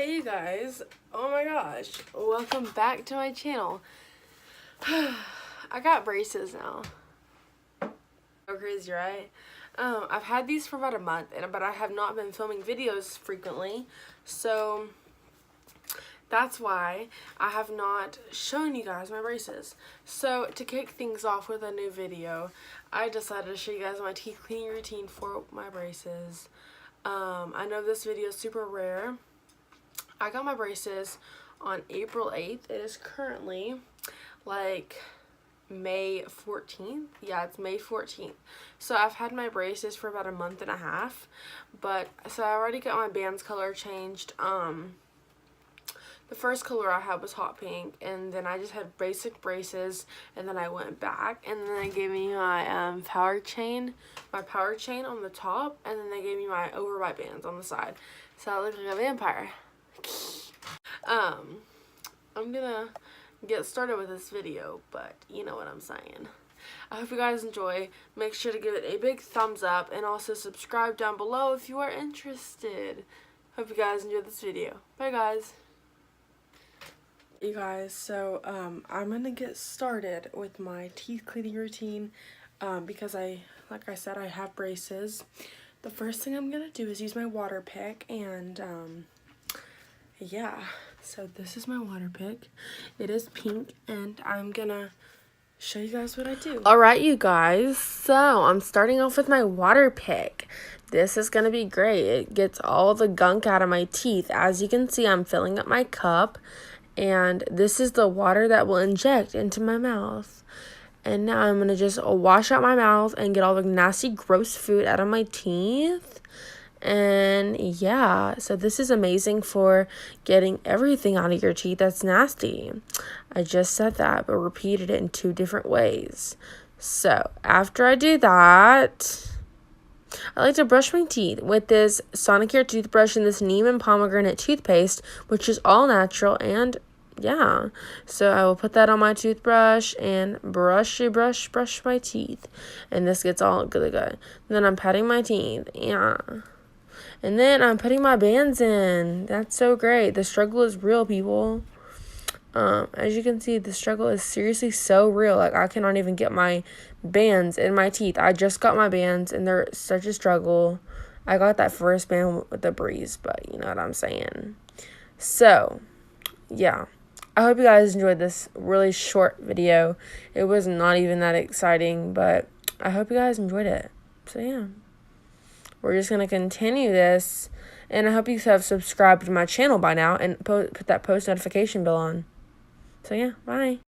Hey you guys, oh my gosh, welcome back to my channel. I got braces now. So crazy, right? I've had these for about a month, but I have not been filming videos frequently, so that's why I have not shown you guys my braces. So to kick things off with a new video, I decided to show you guys my teeth cleaning routine for my braces. I know this video is super rare. I got my braces on April 8th. It is currently like May 14th. Yeah, it's May 14th. So I've had my braces for about a month and a half. So I already got my bands color changed. The first color I had was hot pink, and then I just had basic braces, and then I went back, and then they gave me my power chain on the top, and then they gave me my overbite bands on the side. So I look like a vampire. I'm gonna get started with this video, but you know what I'm saying. I hope you guys enjoy. Make sure to give it a big thumbs up and also subscribe down below if you are interested. Hope you guys enjoy this video. Bye guys. You guys, so I'm gonna get started with my teeth cleaning routine because like I said, I have braces. The first thing I'm gonna do is use my water pick, and yeah, so this is my water pick. It is pink, and I'm gonna show you guys what I do. Alright you guys, so I'm starting off with my water pick. This is gonna be great. It gets all the gunk out of my teeth. As you can see, I'm filling up my cup, and this is the water that will inject into my mouth. And now I'm gonna just wash out my mouth and get all the nasty, gross food out of my teeth. And yeah, so this is amazing for getting everything out of your teeth that's nasty. I just said that, but repeated it in 2 different ways. So after I do that, I like to brush my teeth with this Sonicare toothbrush and this neem and pomegranate toothpaste, which is all natural. And yeah, so I will put that on my toothbrush and brush my teeth, and this gets all good. And then I'm patting my teeth, yeah. And then I'm putting my bands in. That's so great. The struggle is real, people. As you can see, the struggle is seriously so real. Like, I cannot even get my bands in my teeth. I just got my bands, and they're such a struggle. I got that first band with the breeze, but you know what I'm saying. So, yeah. I hope you guys enjoyed this really short video. It was not even that exciting, but I hope you guys enjoyed it. So, yeah. We're just going to continue this, and I hope you have subscribed to my channel by now and put that post notification bell on. So yeah, bye.